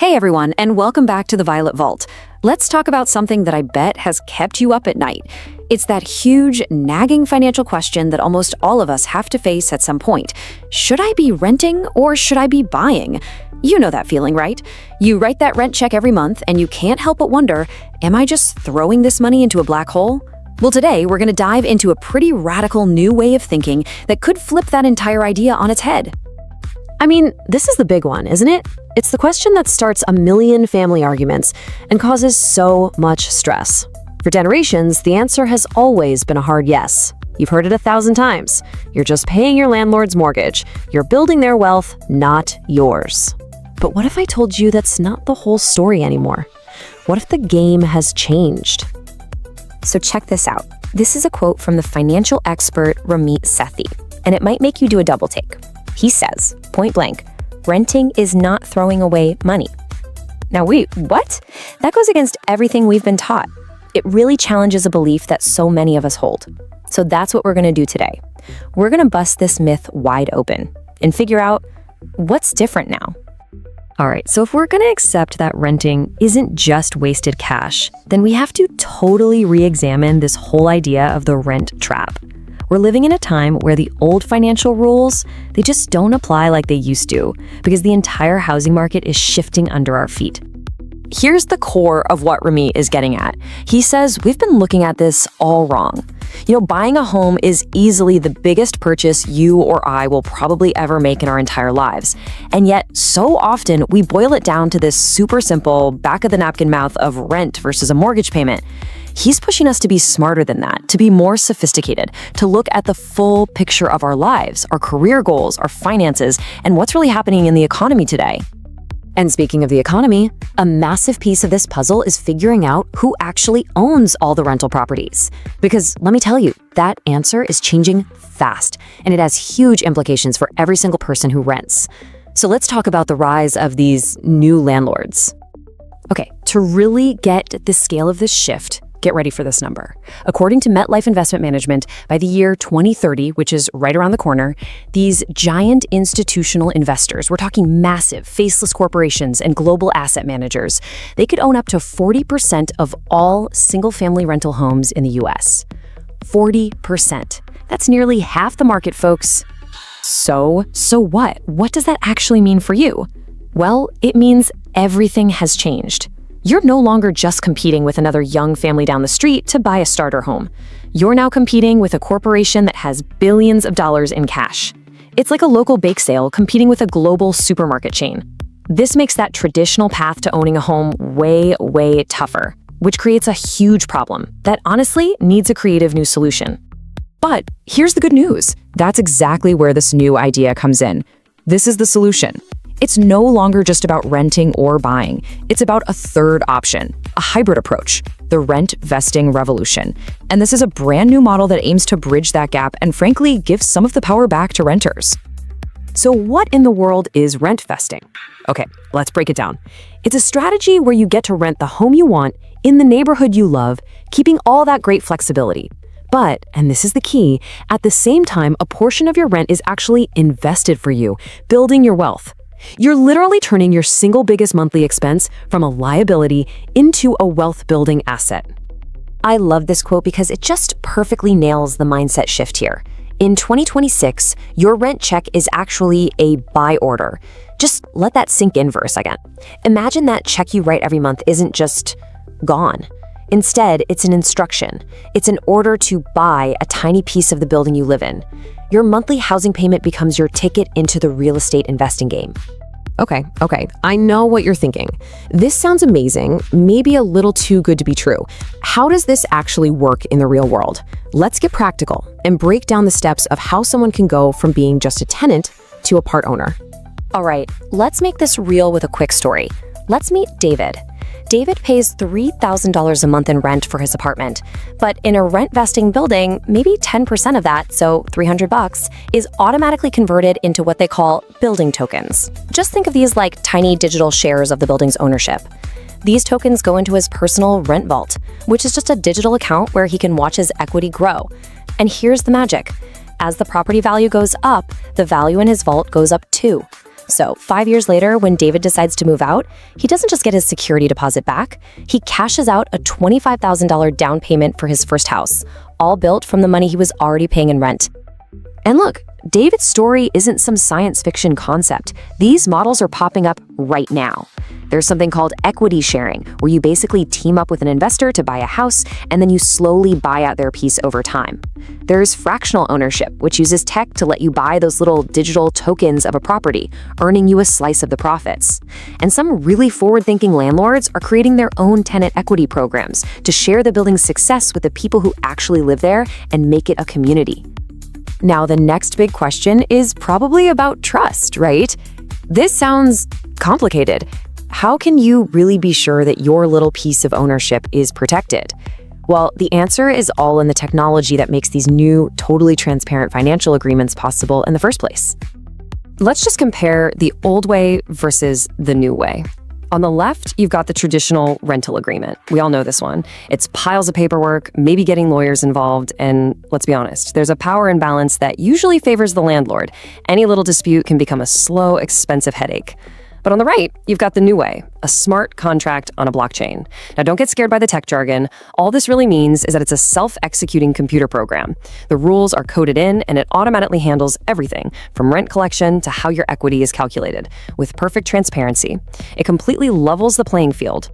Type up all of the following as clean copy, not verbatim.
Hey everyone, and welcome back to the Violet Vault. Let's talk about something that I bet has kept you up at night. It's that huge, nagging financial question that almost all of us have to face at some point. Should I be renting or should I be buying? You know that feeling, right? You write that rent check every month and you can't help but wonder, am I just throwing this money into a black hole? Well, today we're going to dive into a pretty radical new way of thinking that could flip that entire idea on its head. I mean, this is the big one, isn't it? It's the question that starts a million family arguments and causes so much stress. For generations, the answer has always been a hard yes. You've heard it 1,000 times. You're just paying your landlord's mortgage. You're building their wealth, not yours. But what if I told you that's not the whole story anymore? What if the game has changed? So check this out. This is a quote from the financial expert Ramit Sethi, and it might make you do a double take. He says, point blank, renting is not throwing away money. Now wait, what? That goes against everything we've been taught. It really challenges a belief that so many of us hold. So that's what we're going to do today. We're going to bust this myth wide open and figure out what's different now. All right, so if we're going to accept that renting isn't just wasted cash, then we have to totally re-examine this whole idea of the rent trap. We're living in a time where the old financial rules, they just don't apply like they used to, because the entire housing market is shifting under our feet. Here's the core of what Ramit is getting at. He says we've been looking at this all wrong. Buying a home is easily the biggest purchase you or I will probably ever make in our entire lives. And yet, so often, we boil it down to this super simple, back-of-the-napkin math of rent versus a mortgage payment. He's pushing us to be smarter than that, to be more sophisticated, to look at the full picture of our lives, our career goals, our finances, and what's really happening in the economy today. And speaking of the economy, a massive piece of this puzzle is figuring out who actually owns all the rental properties. Because let me tell you, that answer is changing fast, and it has huge implications for every single person who rents. So let's talk about the rise of these new landlords. Okay, to really get the scale of this shift, get ready for this number. According to MetLife Investment Management, by the year 2030, which is right around the corner, these giant institutional investors, we're talking massive, faceless corporations and global asset managers, they could own up to 40% of all single-family rental homes in the US. 40%. That's nearly half the market, folks. So what? What does that actually mean for you? Well, it means everything has changed. You're no longer just competing with another young family down the street to buy a starter home. You're now competing with a corporation that has billions of dollars in cash. It's like a local bake sale competing with a global supermarket chain. This makes that traditional path to owning a home way, way tougher, which creates a huge problem that honestly needs a creative new solution. But here's the good news. That's exactly where this new idea comes in. This is the solution. It's no longer just about renting or buying. It's about a third option, a hybrid approach, the rent vesting revolution. And this is a brand new model that aims to bridge that gap and frankly give some of the power back to renters. So what in the world is rent vesting? Okay, let's break it down. It's a strategy where you get to rent the home you want in the neighborhood you love, keeping all that great flexibility. But, and this is the key, at the same time, a portion of your rent is actually invested for you, building your wealth. You're literally turning your single biggest monthly expense from a liability into a wealth-building asset. I love this quote because it just perfectly nails the mindset shift here. In 2026, your rent check is actually a buy order. Just let that sink in for a second. Imagine that check you write every month isn't just gone. Instead, it's an instruction. It's an order to buy a tiny piece of the building you live in. Your monthly housing payment becomes your ticket into the real estate investing game. Okay, I know what you're thinking. This sounds amazing, maybe a little too good to be true. How does this actually work in the real world? Let's get practical and break down the steps of how someone can go from being just a tenant to a part owner. All right, let's make this real with a quick story. Let's meet David. David pays $3,000 a month in rent for his apartment, but in a rent vesting building, maybe 10% of that, so $300, is automatically converted into what they call building tokens. Just think of these like tiny digital shares of the building's ownership. These tokens go into his personal rent vault, which is just a digital account where he can watch his equity grow. And here's the magic. As the property value goes up, the value in his vault goes up too. So 5 years later, when David decides to move out, he doesn't just get his security deposit back, he cashes out a $25,000 down payment for his first house, all built from the money he was already paying in rent. And look, David's story isn't some science fiction concept. These models are popping up right now. There's something called equity sharing, where you basically team up with an investor to buy a house, and then you slowly buy out their piece over time. There's fractional ownership, which uses tech to let you buy those little digital tokens of a property, earning you a slice of the profits. And some really forward-thinking landlords are creating their own tenant equity programs to share the building's success with the people who actually live there and make it a community. Now, the next big question is probably about trust, right? This sounds complicated. How can you really be sure that your little piece of ownership is protected? Well, the answer is all in the technology that makes these new, totally transparent financial agreements possible in the first place. Let's just compare the old way versus the new way. On the left, you've got the traditional rental agreement. We all know this one. It's piles of paperwork, maybe getting lawyers involved, and let's be honest, there's a power imbalance that usually favors the landlord. Any little dispute can become a slow, expensive headache. But on the right, you've got the new way, a smart contract on a blockchain. Now, don't get scared by the tech jargon. All this really means is that it's a self-executing computer program. The rules are coded in, and it automatically handles everything, from rent collection to how your equity is calculated, with perfect transparency. It completely levels the playing field.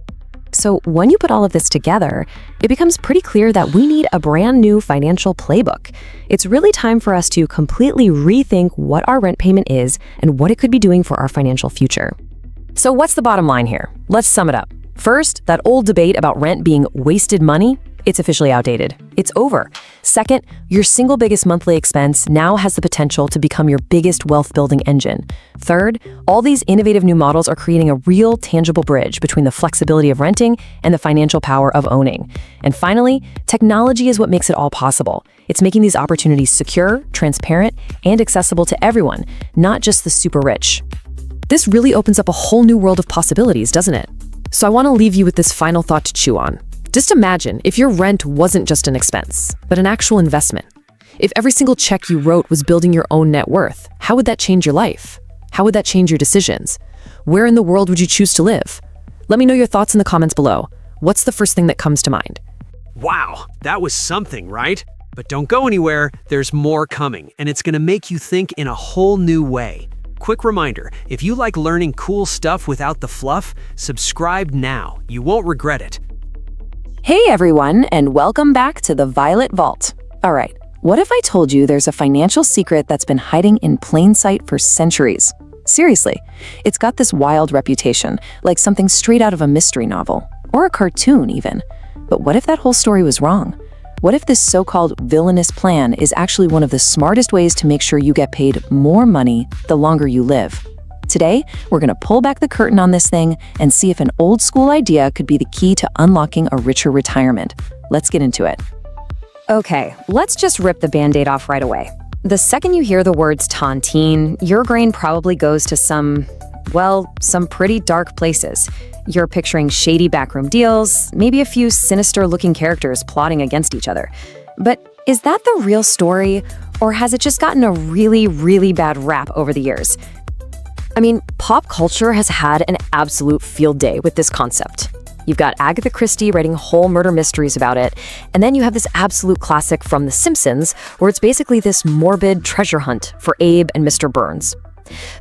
So when you put all of this together, it becomes pretty clear that we need a brand new financial playbook. It's really time for us to completely rethink what our rent payment is and what it could be doing for our financial future. So what's the bottom line here? Let's sum it up. First, that old debate about rent being wasted money, it's officially outdated. It's over. Second, your single biggest monthly expense now has the potential to become your biggest wealth-building engine. Third, all these innovative new models are creating a real, tangible bridge between the flexibility of renting and the financial power of owning. And finally, technology is what makes it all possible. It's making these opportunities secure, transparent, and accessible to everyone, not just the super rich. This really opens up a whole new world of possibilities, doesn't it? So I want to leave you with this final thought to chew on. Just imagine if your rent wasn't just an expense, but an actual investment. If every single check you wrote was building your own net worth, how would that change your life? How would that change your decisions? Where in the world would you choose to live? Let me know your thoughts in the comments below. What's the first thing that comes to mind? Wow, that was something, right? But don't go anywhere, there's more coming, and it's gonna make you think in a whole new way. Quick reminder, if you like learning cool stuff without the fluff, subscribe now. You won't regret it. Hey everyone, and welcome back to the Violet Vault. All right, what if I told you there's a financial secret that's been hiding in plain sight for centuries? Seriously, it's got this wild reputation, like something straight out of a mystery novel, or a cartoon even. But what if that whole story was wrong? What if this so-called villainous plan is actually one of the smartest ways to make sure you get paid more money the longer you live? Today, we're going to pull back the curtain on this thing and see if an old school idea could be the key to unlocking a richer retirement. Let's get into it. Okay, let's just rip the Band-Aid off right away. The second you hear the words tontine, your brain probably goes to some pretty dark places. You're picturing shady backroom deals, maybe a few sinister-looking characters plotting against each other. But is that the real story, or has it just gotten a really, really bad rap over the years? I mean, pop culture has had an absolute field day with this concept. You've got Agatha Christie writing whole murder mysteries about it, and then you have this absolute classic from The Simpsons, where it's basically this morbid treasure hunt for Abe and Mr. Burns.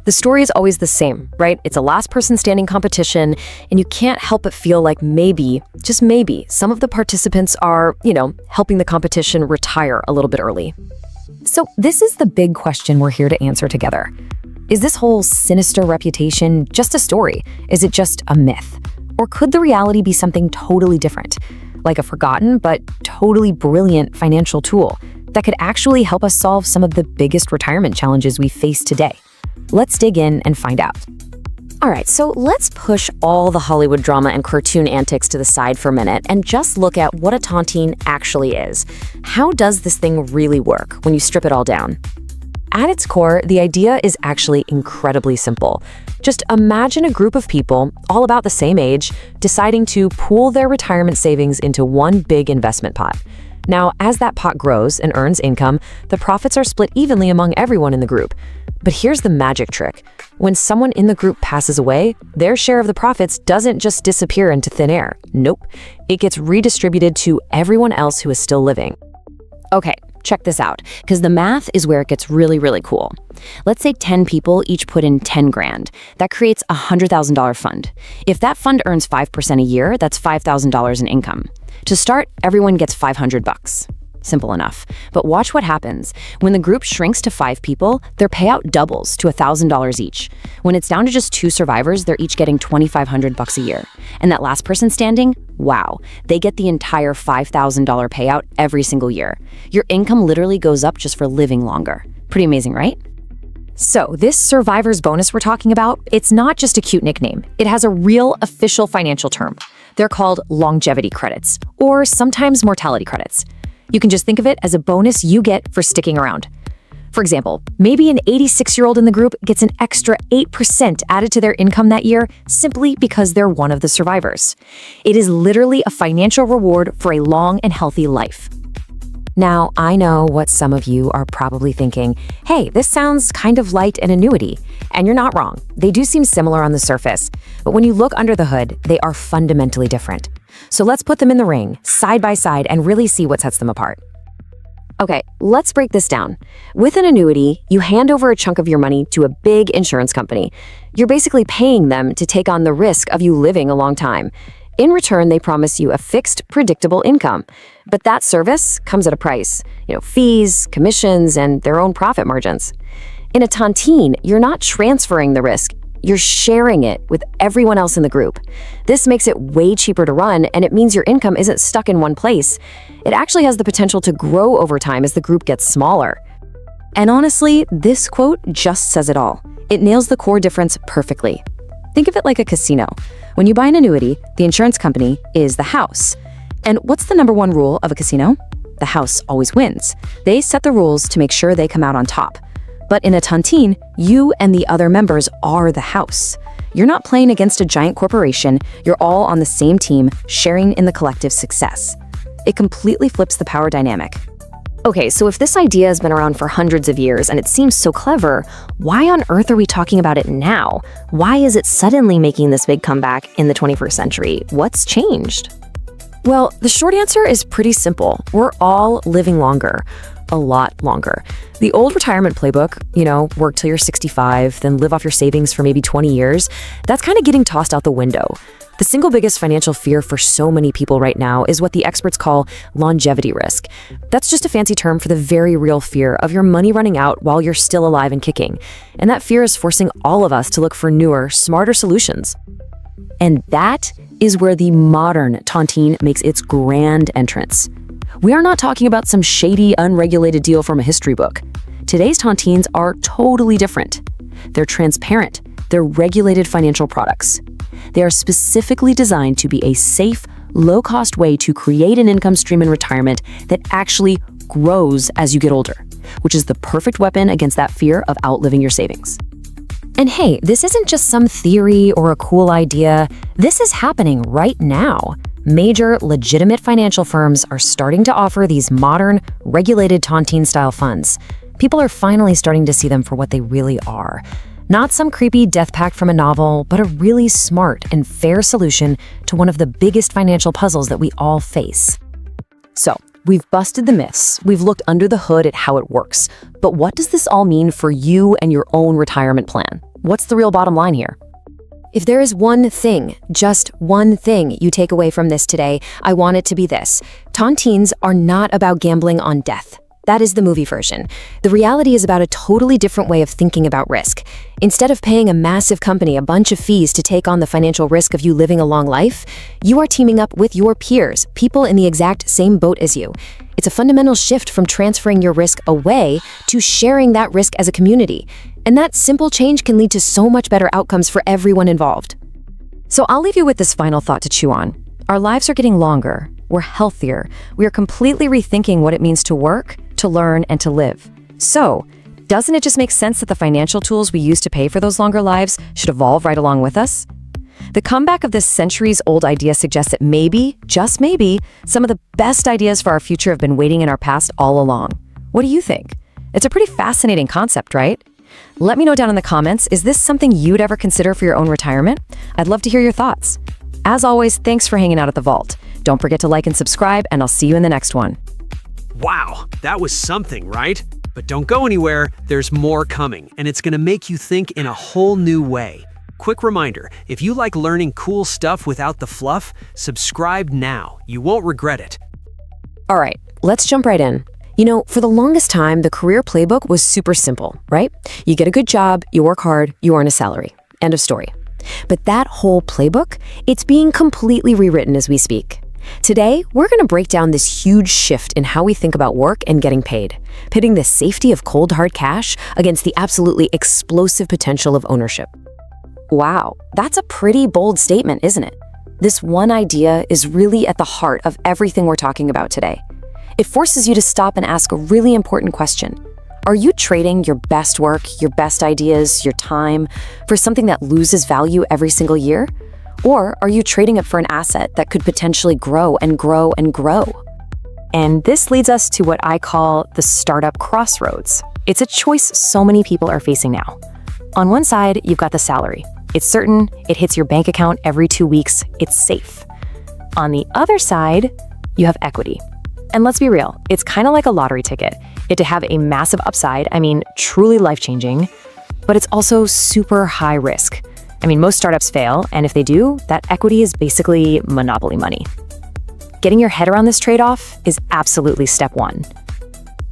The story is always the same, right? It's a last person standing competition, and you can't help but feel like maybe, just maybe, some of the participants are, helping the competition retire a little bit early. So this is the big question we're here to answer together. Is this whole sinister reputation just a story? Is it just a myth? Or could the reality be something totally different, like a forgotten but totally brilliant financial tool that could actually help us solve some of the biggest retirement challenges we face today? Let's dig in and find out. All right, so let's push all the Hollywood drama and cartoon antics to the side for a minute and just look at what a tontine actually is. How does this thing really work when you strip it all down? At its core, the idea is actually incredibly simple. Just imagine a group of people, all about the same age, deciding to pool their retirement savings into one big investment pot. Now, as that pot grows and earns income, the profits are split evenly among everyone in the group. But here's the magic trick. When someone in the group passes away, their share of the profits doesn't just disappear into thin air. Nope. It gets redistributed to everyone else who is still living. Okay, check this out, because the math is where it gets really, really cool. Let's say 10 people each put in 10 grand. That creates a $100,000 fund. If that fund earns 5% a year, that's $5,000 in income. To start, everyone gets $500. Simple enough. But watch what happens. When the group shrinks to 5 people, their payout doubles to $1,000 each. When it's down to just 2 survivors, they're each getting $2,500 a year. And that last person standing, wow, they get the entire $5,000 payout every single year. Your income literally goes up just for living longer. Pretty amazing, right? So this survivor's bonus we're talking about, it's not just a cute nickname. It has a real official financial term. They're called longevity credits, or sometimes mortality credits. You can just think of it as a bonus you get for sticking around. For example, maybe an 86-year-old in the group gets an extra 8% added to their income that year simply because they're one of the survivors. It is literally a financial reward for a long and healthy life. Now, I know what some of you are probably thinking, hey, this sounds kind of like an annuity. And you're not wrong. They do seem similar on the surface. But when you look under the hood, they are fundamentally different. So let's put them in the ring, side by side, and really see what sets them apart. Okay, let's break this down. With an annuity, you hand over a chunk of your money to a big insurance company. You're basically paying them to take on the risk of you living a long time. In return, they promise you a fixed, predictable income. But that service comes at a price. Fees, commissions, and their own profit margins. In a tontine, you're not transferring the risk. You're sharing it with everyone else in the group. This makes it way cheaper to run, and it means your income isn't stuck in one place. It actually has the potential to grow over time as the group gets smaller. And honestly, this quote just says it all. It nails the core difference perfectly. Think of it like a casino. When you buy an annuity, the insurance company is the house. And what's the number one rule of a casino? The house always wins. They set the rules to make sure they come out on top. But in a tontine, you and the other members are the house. You're not playing against a giant corporation. You're all on the same team, sharing in the collective success. It completely flips the power dynamic. Okay, so if this idea has been around for hundreds of years and it seems so clever, why on earth are we talking about it now? Why is it suddenly making this big comeback in the 21st century? What's changed? Well, the short answer is pretty simple. We're all living longer. A lot longer. The old retirement playbook, work till you're 65, then live off your savings for maybe 20 years, that's kind of getting tossed out the window. The single biggest financial fear for so many people right now is what the experts call longevity risk. That's just a fancy term for the very real fear of your money running out while you're still alive and kicking. And that fear is forcing all of us to look for newer, smarter solutions. And that is where the modern tontine makes its grand entrance. We are not talking about some shady, unregulated deal from a history book. Today's tontines are totally different. They're transparent. They're regulated financial products. They are specifically designed to be a safe, low-cost way to create an income stream in retirement that actually grows as you get older, which is the perfect weapon against that fear of outliving your savings. And hey, this isn't just some theory or a cool idea. This is happening right now. Major, legitimate financial firms are starting to offer these modern, regulated tontine-style funds. People are finally starting to see them for what they really are. Not some creepy death pact from a novel, but a really smart and fair solution to one of the biggest financial puzzles that we all face. So, we've busted the myths. We've looked under the hood at how it works. But what does this all mean for you and your own retirement plan? What's the real bottom line here? If there is one thing, just one thing you take away from this today, I want it to be this. Tontines are not about gambling on death. That is the movie version. The reality is about a totally different way of thinking about risk. Instead of paying a massive company a bunch of fees to take on the financial risk of you living a long life, you are teaming up with your peers, people in the exact same boat as you. It's a fundamental shift from transferring your risk away to sharing that risk as a community. And that simple change can lead to so much better outcomes for everyone involved. So I'll leave you with this final thought to chew on. Our lives are getting longer. We're healthier. We are completely rethinking what it means to work, to learn, and to live. So, doesn't it just make sense that the financial tools we use to pay for those longer lives should evolve right along with us? The comeback of this centuries-old idea suggests that maybe, just maybe, some of the best ideas for our future have been waiting in our past all along. What do you think? It's a pretty fascinating concept, right? Let me know down in the comments, is this something you'd ever consider for your own retirement? I'd love to hear your thoughts. As always, thanks for hanging out at the Vault. Don't forget to like and subscribe, and I'll see you in the next one. Wow, that was something, right? But don't go anywhere, there's more coming, and it's gonna make you think in a whole new way. Quick reminder, if you like learning cool stuff without the fluff, subscribe now. You won't regret it. All right, let's jump right in. You know, for the longest time, the career playbook was super simple, right? You get a good job, you work hard, you earn a salary. End of story. But that whole playbook, it's being completely rewritten as we speak. Today, we're going to break down this huge shift in how we think about work and getting paid, pitting the safety of cold hard cash against the absolutely explosive potential of ownership. Wow, that's a pretty bold statement, isn't it? This one idea is really at the heart of everything we're talking about today. It forces you to stop and ask a really important question. Are you trading your best work, your best ideas, your time for something that loses value every single year? Or are you trading it for an asset that could potentially grow and grow and grow? And this leads us to what I call the startup crossroads. It's a choice so many people are facing now. On one side, you've got the salary. It's certain, it hits your bank account every 2 weeks, it's safe. On the other side, you have equity. And let's be real, it's kind of like a lottery ticket. It to have a massive upside, truly life-changing, but it's also super high risk. Most startups fail, and if they do, that equity is basically monopoly money. Getting your head around this trade-off is absolutely step one.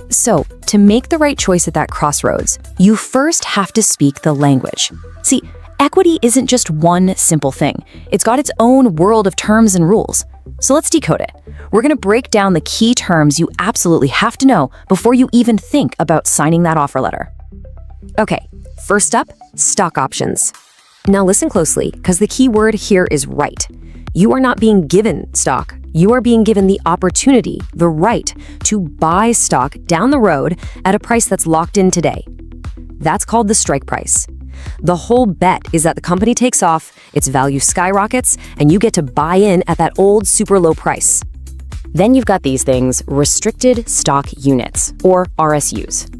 So, to make the right choice at that crossroads, you first have to speak the language. See, equity isn't just one simple thing. It's got its own world of terms and rules. So let's decode it. We're going to break down the key terms you absolutely have to know before you even think about signing that offer letter. Okay, first up, stock options. Now listen closely, because the key word here is right. You are not being given stock. You are being given the opportunity, the right, to buy stock down the road at a price that's locked in today. That's called the strike price. The whole bet is that the company takes off, its value skyrockets, and you get to buy in at that old super low price. Then you've got these things, restricted stock units, or RSUs.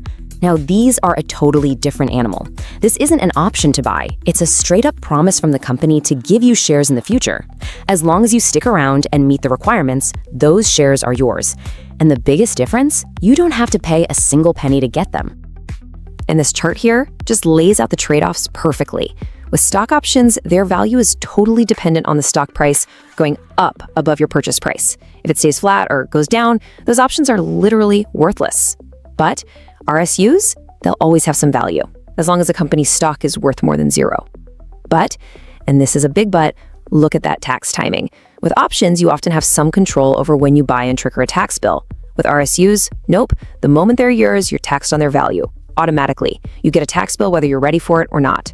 Now, these are a totally different animal. This isn't an option to buy. It's a straight-up promise from the company to give you shares in the future. As long as you stick around and meet the requirements, those shares are yours. And the biggest difference, you don't have to pay a single penny to get them. And this chart here just lays out the trade-offs perfectly. With stock options, their value is totally dependent on the stock price going up above your purchase price. If it stays flat or goes down, those options are literally worthless. But RSUs, they'll always have some value, as long as the company's stock is worth more than zero. But, and this is a big but, look at that tax timing. With options, you often have some control over when you buy and trigger a tax bill. With RSUs, nope, the moment they're yours, you're taxed on their value. Automatically. You get a tax bill whether you're ready for it or not.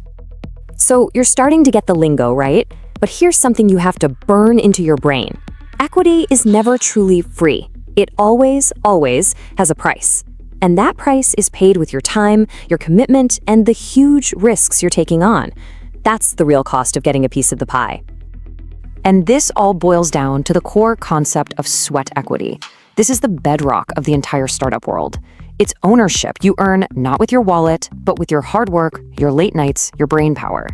So you're starting to get the lingo, right? But here's something you have to burn into your brain. Equity is never truly free. It always, always has a price. And that price is paid with your time, your commitment, and the huge risks you're taking on. That's the real cost of getting a piece of the pie. And this all boils down to the core concept of sweat equity. This is the bedrock of the entire startup world. It's ownership you earn not with your wallet, but with your hard work, your late nights, your brain power.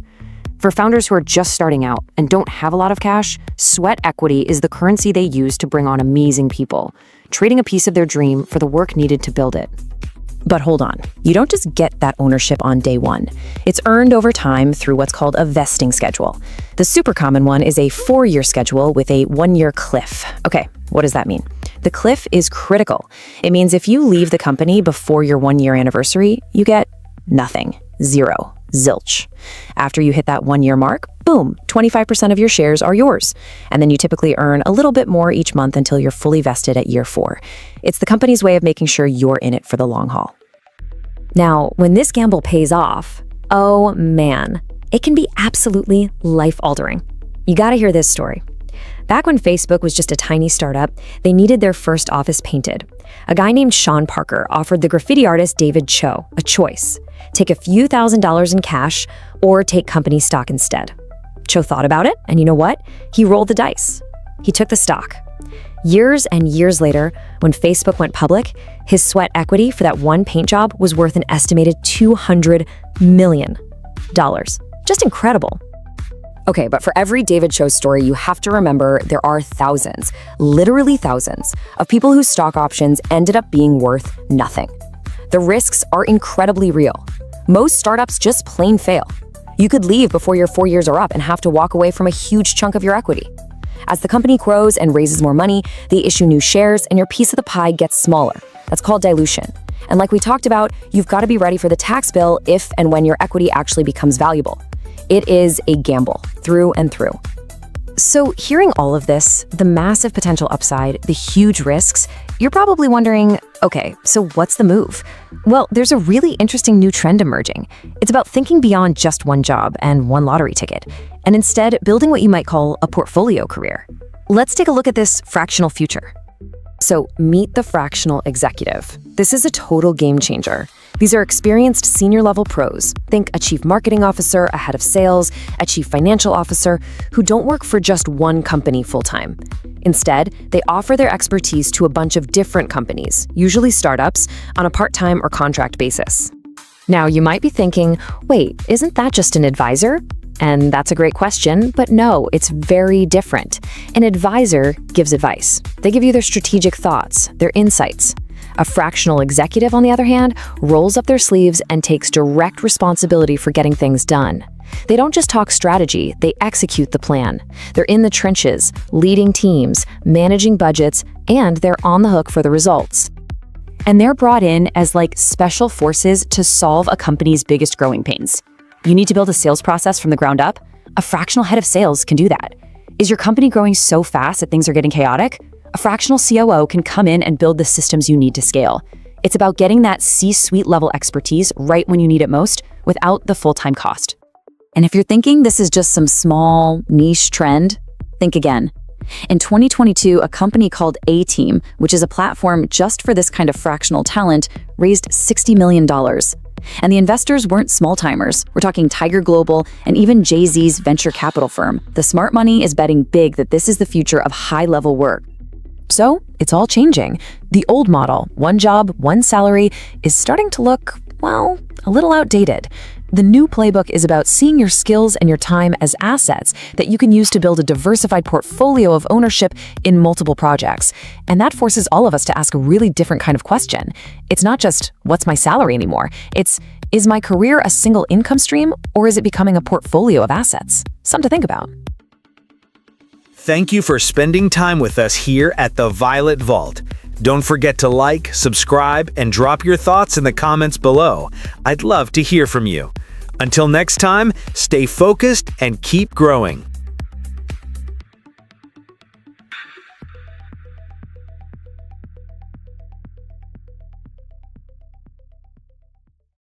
For founders who are just starting out and don't have a lot of cash, sweat equity is the currency they use to bring on amazing people, trading a piece of their dream for the work needed to build it. But hold on, you don't just get that ownership on day one. It's earned over time through what's called a vesting schedule. The super common one is a 4-year schedule with a 1-year cliff. Okay, what does that mean? The cliff is critical. It means if you leave the company before your 1-year anniversary, you get nothing, zero, zilch. After you hit that 1-year mark, boom, 25% of your shares are yours. And then you typically earn a little bit more each month until you're fully vested at year 4. It's the company's way of making sure you're in it for the long haul. Now, when this gamble pays off, oh man, it can be absolutely life-altering. You gotta hear this story. Back when Facebook was just a tiny startup, they needed their first office painted. A guy named Sean Parker offered the graffiti artist David Cho a choice: take a few $1,000s in cash or take company stock instead. Cho thought about it, and you know what? He rolled the dice. He took the stock. Years and years later, when Facebook went public, his sweat equity for that one paint job was worth an estimated $200 million. Just incredible. Okay, but for every David Cho's story, you have to remember there are thousands, literally thousands, of people whose stock options ended up being worth nothing. The risks are incredibly real. Most startups just plain fail. You could leave before your 4 years are up and have to walk away from a huge chunk of your equity. As the company grows and raises more money, they issue new shares and your piece of the pie gets smaller. That's called dilution. And like we talked about, you've got to be ready for the tax bill if and when your equity actually becomes valuable. It is a gamble, through and through. So hearing all of this, the massive potential upside, the huge risks, you're probably wondering, okay, so what's the move? Well, there's a really interesting new trend emerging. It's about thinking beyond just one job and one lottery ticket, and instead building what you might call a portfolio career. Let's take a look at this fractional future. So meet the fractional executive. This is a total game changer. These are experienced senior-level pros. Think a chief marketing officer, a head of sales, a chief financial officer, who don't work for just one company full-time. Instead, they offer their expertise to a bunch of different companies, usually startups, on a part-time or contract basis. Now, you might be thinking, wait, isn't that just an advisor? And that's a great question, but no, it's very different. An advisor gives advice. They give you their strategic thoughts, their insights. A fractional executive, on the other hand, rolls up their sleeves and takes direct responsibility for getting things done. They don't just talk strategy, they execute the plan. They're in the trenches, leading teams, managing budgets, and they're on the hook for the results. And they're brought in as like special forces to solve a company's biggest growing pains. You need to build a sales process from the ground up? A fractional head of sales can do that. Is your company growing so fast that things are getting chaotic? A fractional COO can come in and build the systems you need to scale. It's about getting that C-suite level expertise right when you need it most without the full-time cost. And if you're thinking this is just some small, niche trend, think again. In 2022, a company called A-Team, which is a platform just for this kind of fractional talent, raised $60 million. And the investors weren't small-timers. We're talking Tiger Global and even Jay-Z's venture capital firm. The smart money is betting big that this is the future of high-level work. So it's all changing. The old model, one job, one salary, is starting to look, well, a little outdated. The new playbook is about seeing your skills and your time as assets that you can use to build a diversified portfolio of ownership in multiple projects. And that forces all of us to ask a really different kind of question. It's not just, what's my salary anymore? It's, is my career a single income stream, or is it becoming a portfolio of assets? Something to think about. Thank you for spending time with us here at the Violet Vault. Don't forget to like, subscribe, and drop your thoughts in the comments below. I'd love to hear from you. Until next time, stay focused and keep growing.